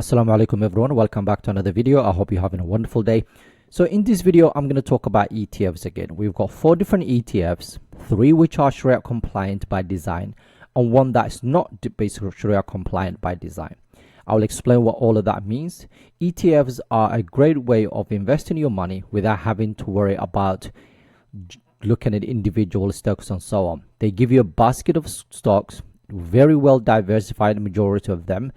Assalamu Alaikum everyone, welcome back to another video. I hope you're having a wonderful day. So in this video, I'm going to talk about ETFs again. We've got 4 different ETFs, 3 which are Sharia compliant by design, and 1 that's not basically Sharia compliant by design. I'll explain what all of that means. ETFs are a great way of investing your money without having to worry about looking at individual stocks and so on. They give you a basket of stocks, very well diversified, majority of them.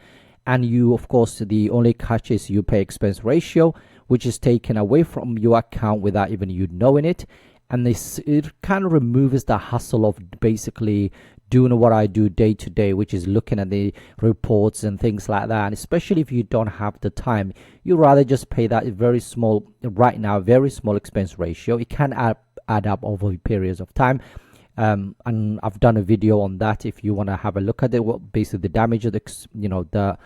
And you, of course, the only catch is you pay expense ratio, which is taken away from your account without even you knowing it. And it kind of removes the hassle of basically doing what I do day to day, which is looking at the reports and things like that. And especially if you don't have the time, you rather just pay that very small, right now, very small expense ratio. It can add up over periods of time. And I've done a video on that if you want to have a look at it, what basically the damage of the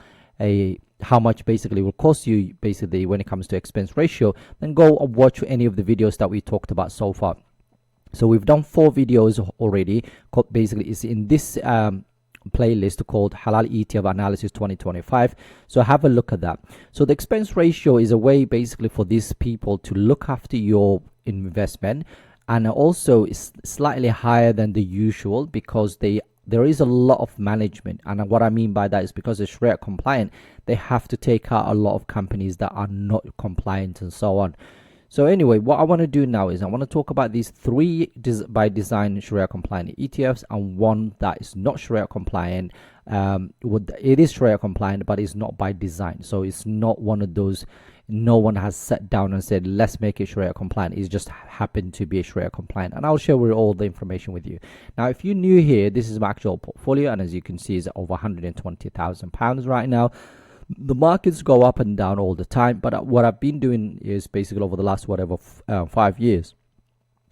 how much basically will cost you basically when it comes to expense ratio. Then go watch any of the videos that we talked about so far. So we've done 4 videos already. Basically is in this playlist called Halal ETF Analysis 2025. So have a look at that. So the expense ratio is a way basically for these people to look after your investment, and also is slightly higher than the usual because there is a lot of management. And what I mean by that is because it's Sharia compliant, they have to take out a lot of companies that are not compliant and so on. So anyway, what I want to do now is I want to talk about these 3 by design Sharia compliant ETFs and 1 that is not Sharia compliant. It is Sharia compliant, but it's not by design. So it's not one of those, no one has sat down and said, let's make it Sharia compliant. It's just happened to be a Sharia compliant. And I'll share all the information with you. Now, if you're new here, this is my actual portfolio. And as you can see, it's over £120,000 right now. The markets go up and down all the time. But what I've been doing is basically over the last 5 years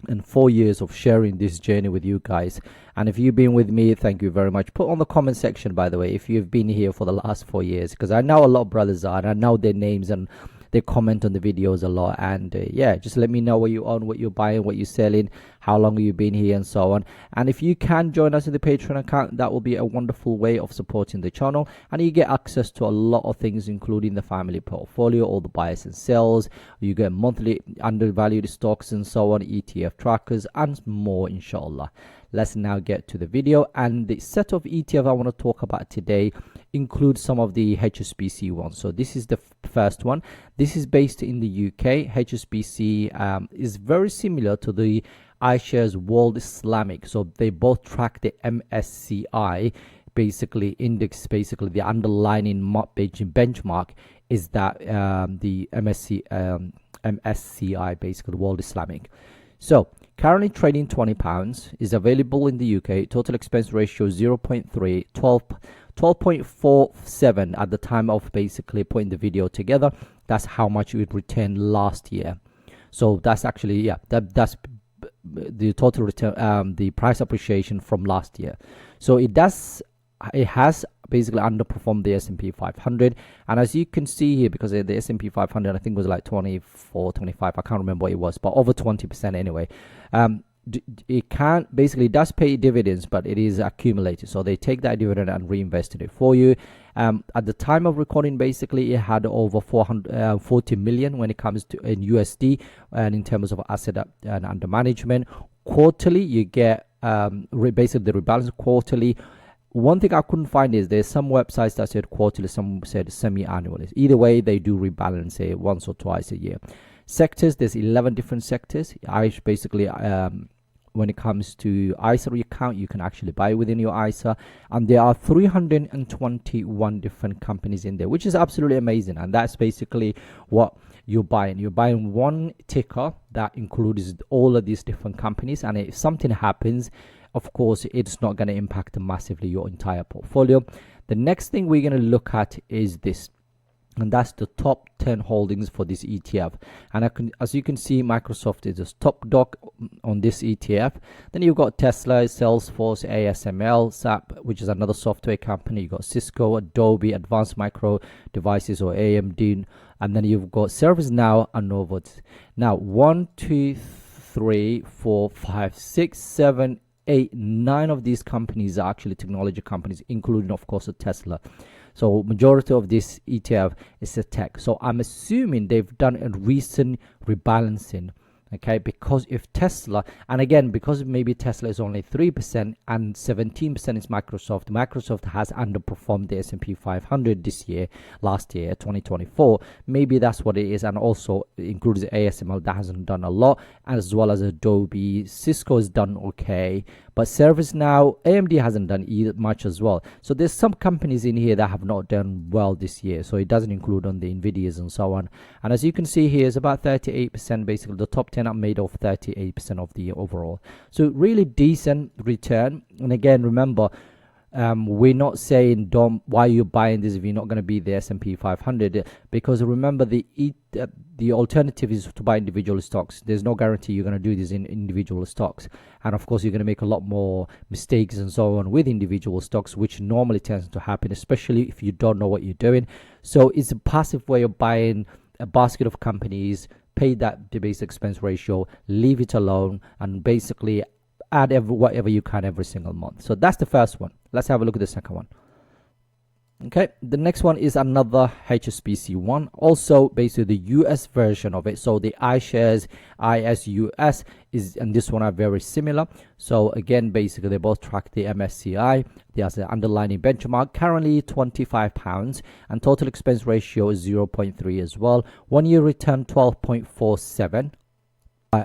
and 4 years of sharing this journey with you guys. And if you've been with me, thank you very much. Put on the comment section, by the way, if you've been here for the last 4 years, because I know a lot of brothers are, and I know their names and they comment on the videos a lot. And yeah, just let me know what you own, what you're buying, what you're selling, how long you've been here and so on. And if you can join us in the Patreon account, that will be a wonderful way of supporting the channel, and you get access to a lot of things, including the family portfolio, all the buys and sells. You get monthly undervalued stocks and so on, ETF trackers and more, inshallah. Let's now get to the video. And the set of ETF I want to talk about today includes some of the HSBC ones. So this is the first one. This is based in the UK. HSBC is very similar to the iShares World Islamic. So they both track the MSCI basically index. Basically the underlying benchmark is that the MSCI basically World Islamic. So currently trading £20, is available in the UK. Total expense ratio 0.3, 12.47 at the time of basically putting the video together. That's how much it returned last year. So that's actually, yeah, that's the total return, the price appreciation from last year. So it has basically underperformed the S&P 500. And as you can see here, because the S&P 500 I think was like 24, 25, I can't remember what it was, but over 20% anyway. It does pay dividends, but it is accumulated. So they take that dividend and reinvest in it for you. At the time of recording, basically it had over 440 million when it comes to in USD and in terms of asset and under management. Quarterly, you get basically the rebalance quarterly. One thing I couldn't find is there's some websites that said quarterly, some said semi-annually. Either way, they do rebalance it once or twice a year. Sectors, there's 11 different sectors. Basically, when it comes to ISA account, you can actually buy within your ISA. And there are 321 different companies in there, which is absolutely amazing. And that's basically what you're buying. You're buying one ticker that includes all of these different companies. And if something happens, of course, it's not going to impact massively your entire portfolio. The next thing we're going to look at is this, and that's the top 10 holdings for this ETF. And as you can see, Microsoft is the top dog on this ETF. Then you've got Tesla, Salesforce, ASML, SAP, which is another software company. You've got Cisco, Adobe, Advanced Micro Devices or AMD, and then you've got ServiceNow and Novot. Now, 1, 2, 3, 4, 5, 6, 7, 8, 9 of these companies are actually technology companies, including, of course, a Tesla. So majority of this ETF is a tech. So I'm assuming they've done a recent rebalancing. Okay, because if Tesla, and again, because maybe Tesla is only 3% and 17% is Microsoft has underperformed the S&P 500 this year, last year, 2024. Maybe that's what it is, and also includes ASML that hasn't done a lot, as well as Adobe. Cisco has done okay, but ServiceNow, AMD hasn't done either much as well. So there's some companies in here that have not done well this year. So it doesn't include on the Nvidias and so on. And as you can see here, it's about 38%. Basically, the top 10 are made of 38% of the overall. So really decent return. And again, remember, we're not saying don't why you're buying this if you're not going to be the S&P 500, because remember the alternative is to buy individual stocks. There's no guarantee you're going to do this in individual stocks, and of course you're going to make a lot more mistakes and so on with individual stocks, which normally tends to happen, especially if you don't know what you're doing. So it's a passive way of buying a basket of companies, pay that the base expense ratio, leave it alone, and basically add whatever you can every single month. So that's the first one. Let's have a look at the second one. Okay, the next one is another HSBC one, also basically the US version of it. So the iShares ISUS is, and this one are very similar. So again, basically they both track the MSCI. There's an underlying benchmark, currently £25, and total expense ratio is 0.3 as well. 1 year return 12.47.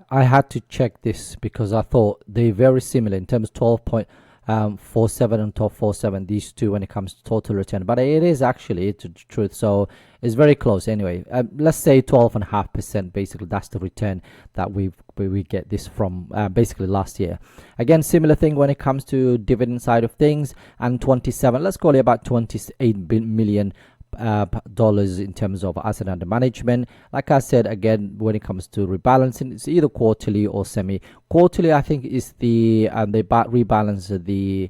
I had to check this because I thought they're very similar in terms of 12.47 and 12.47, these two, when it comes to total return, but it is actually the truth, so it's very close anyway. Let's say 12.5%. basically that's the return that we get this from basically last year. Again, similar thing when it comes to dividend side of things, and 27, let's call it about 28 million dollars in terms of asset under management. Like I said, again, when it comes to rebalancing, it's either quarterly or semi-quarterly. I think is they rebalance the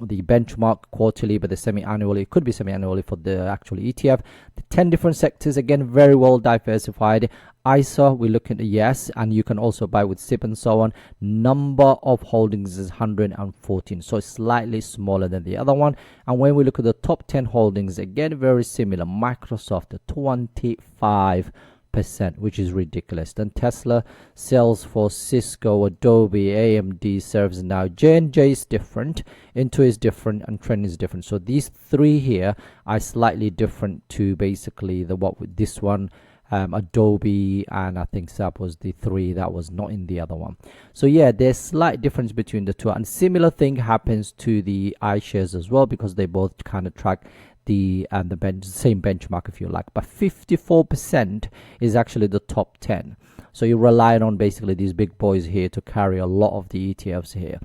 benchmark quarterly, but the semi-annually, it could be semi-annually for the actual ETF. The 10 different sectors, again, very well diversified. ISA, we look at the yes, and you can also buy with SIP and so on. Number of holdings is 114, so it's slightly smaller than the other one. And when we look at the top 10 holdings, again, very similar. Microsoft, 25%, which is ridiculous. Then Tesla, Salesforce, Cisco, Adobe, AMD, ServiceNow. J&J is different, Intuit is different, and Trend is different. So these three here are slightly different to basically this one. Adobe, and I think that was the three that was not in the other one. So yeah, there's slight difference between the two, and similar thing happens to the iShares as well, because they both kind of track the same benchmark, if you like, but 54% is actually the top 10. So you're relying on basically these big boys here to carry a lot of the ETFs here.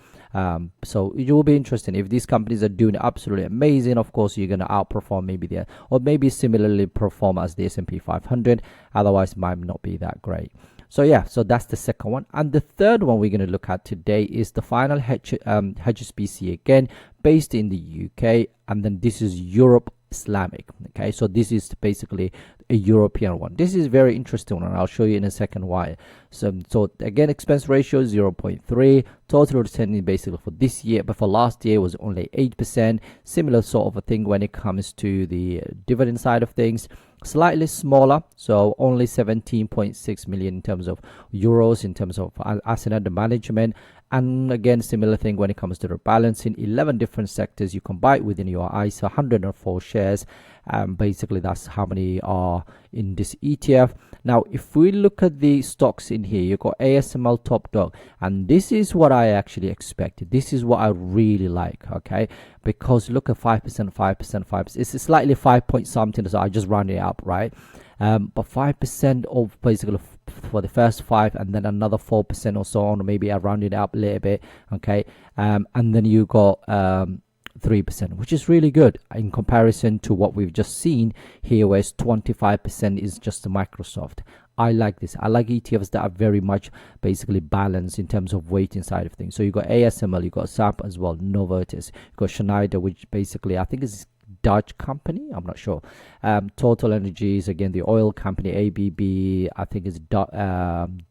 So it will be interesting if these companies are doing absolutely amazing. Of course, you're going to outperform maybe or maybe similarly perform as the S&P 500. Otherwise, it might not be that great. So yeah, so that's the second one. And the third one we're going to look at today is the final HSBC, again based in the UK, and then this is Europe Islamic. Okay, so this is basically a European one. This is very interesting one, and I'll show you in a second why. So again, expense ratio 0.3. Total return basically for this year, but for last year was only 8%. Similar sort of a thing when it comes to the dividend side of things. Slightly smaller, so only 17.6 million in terms of euros in terms of asset under management. And again, similar thing when it comes to rebalancing. 11 different sectors you can buy within your ISA, 104 shares. Basically that's how many are in this ETF. Now if we look at the stocks in here, you got ASML top dog, and this is what I actually expected. This is what I really like, okay, because look at 5%, 5%. It's slightly 5 point something, so I just round it up, right? But 5% of basically for the first 5, and then another 4% or so on, or maybe I rounded it up a little bit, okay, and then you got 3%, which is really good in comparison to what we've just seen here, where 25% is just the Microsoft. I like this. I like ETFs that are very much basically balanced in terms of weight inside of things. So you got ASML, you got SAP as well, Novartis, you got Schneider, which basically I think is Dutch company, I'm not sure. Total Energies, again, the oil company. ABB, I think it's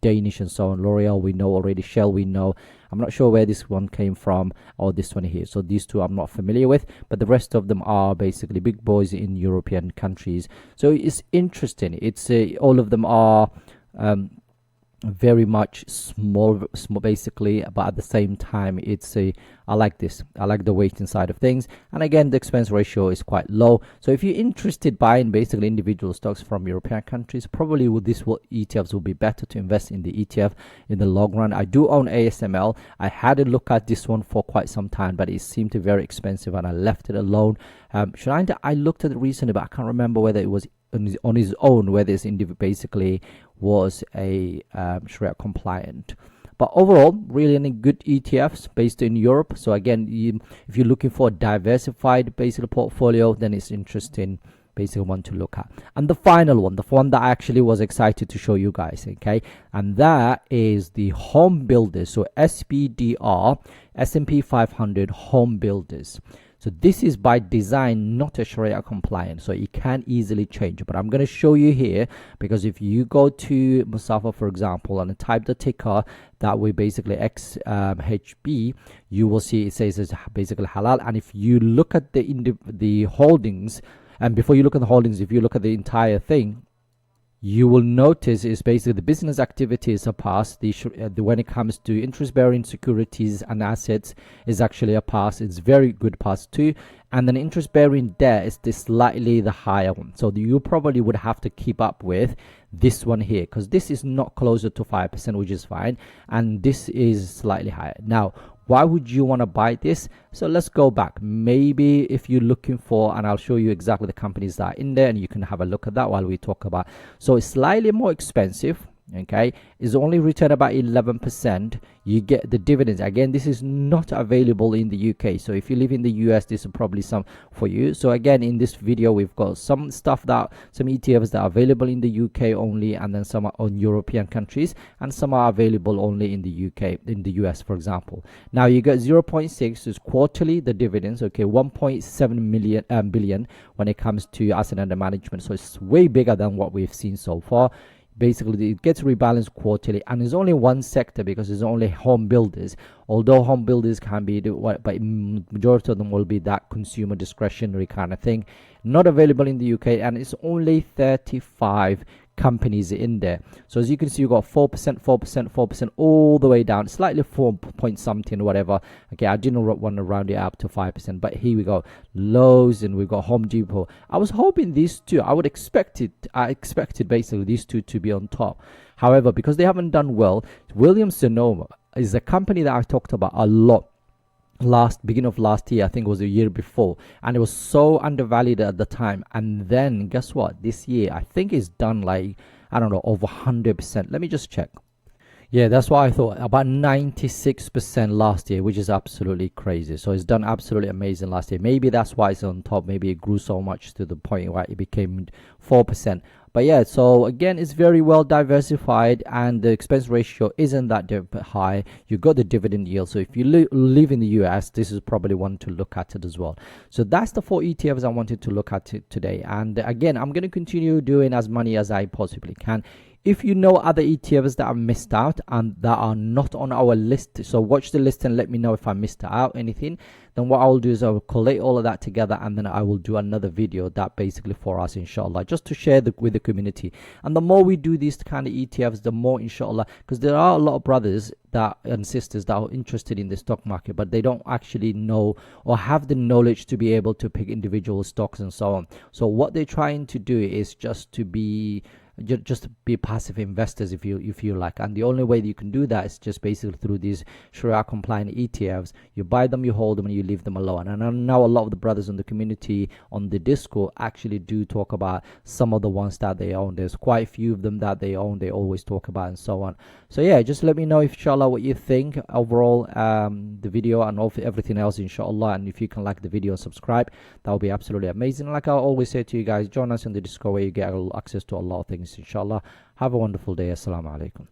Danish and so on. L'Oreal, we know already. Shell, we know. I'm not sure where this one came from, or this one here. So these two I'm not familiar with, but the rest of them are basically big boys in European countries. So it's interesting. It's all of them are very much small basically, but at the same time it's I like this. I like the weighting side of things, and again the expense ratio is quite low. So if you're interested buying basically individual stocks from European countries, probably with this ETFs will be better to invest in the ETF in the long run. I do own ASML. I had a look at this one for quite some time, but it seemed to be very expensive and I left it alone. I looked at it recently, but I can't remember whether it was on his own, whether it's basically was a Sharia compliant. But overall, really any good ETFs based in Europe. So again, if you're looking for a diversified basically portfolio, then it's interesting basically one to look at. And the final one, the one that I actually was excited to show you guys, okay, and that is the home builders. So SPDR, S&P 500 home builders. So this is by design not a Sharia compliant, so it can easily change. But I'm going to show you here, because if you go to Musafa, for example, and type the ticker that we basically XHB, you will see it says it's basically halal. And if you look at the holdings, and before you look at the holdings, if you look at the entire thing, you will notice is basically the business activities are passed. When it comes to interest-bearing securities and assets is actually a pass. It's very good pass too. And then interest-bearing debt is slightly the higher one. So you probably would have to keep up with this one here, because this is not closer to 5%, which is fine. And this is slightly higher. Now, why would you want to buy this? So let's go back. Maybe if you're looking for, and I'll show you exactly the companies that are in there, and you can have a look at that while we talk about. So it's slightly more expensive. Okay, is only return about 11%. You get the dividends. Again, this is not available in the UK, so if you live in the US, this is probably some for you. So again, in this video we've got some stuff that some ETFs that are available in the UK only, and then some are on European countries, and some are available only in the UK, in the US, for example. Now you get 0.6 is quarterly the dividends. Okay, 1.7 billion when it comes to asset under management, so it's way bigger than what we've seen so far. Basically, it gets rebalanced quarterly, and it's only one sector because it's only home builders. Although home builders can be, but majority of them will be that consumer discretionary kind of thing. Not available in the UK, and it's only 35 companies in there. So as you can see, you got 4%, 4%, 4%, all the way down, slightly 4 point something, whatever. Okay, I didn't want to round it up to 5%, but here we go. Lowe's, and we've got Home Depot. I was hoping these two, I expected basically these two to be on top. However, because they haven't done well, Williams-Sonoma is a company that I talked about a lot beginning of last year. I think it was a year before, and it was so undervalued at the time. And then guess what, this year I think it's done like, I don't know, over 100%. Let me just check. Yeah, that's what I thought, about 96% last year, which is absolutely crazy. So it's done absolutely amazing last year. Maybe that's why it's on top. Maybe it grew so much to the point where it became 4%. But yeah, so again, it's very well diversified, and the expense ratio isn't that high. You got the dividend yield. So if you live in the US, this is probably one to look at it as well. So that's the 4 ETFs I wanted to look at today. And again, I'm going to continue doing as many as I possibly can. If you know other ETFs that I've missed out and that are not on our list, so watch the list and let me know if I missed out anything. Then what I'll do is I'll collate all of that together, and then I will do another video that basically for us, inshallah, just to share with the community. And the more we do these kind of ETFs, the more, inshallah, because there are a lot of brothers and sisters that are interested in the stock market, but they don't actually know or have the knowledge to be able to pick individual stocks and so on. So what they're trying to do is just to be passive investors, if you like. And the only way that you can do that is just basically through these Sharia compliant ETFs. You buy them, you hold them, and you leave them alone. And I know a lot of the brothers in the community on the Discord actually do talk about some of the ones that they own. There's quite a few of them that they own, they always talk about, and so on. So yeah, just let me know, inshallah, what you think overall, the video and everything else, inshallah. And if you can like the video and subscribe, that would be absolutely amazing. Like I always say to you guys, join us in the Discord where you get access to a lot of things, inshallah. Have a wonderful day. Assalamu Alaikum.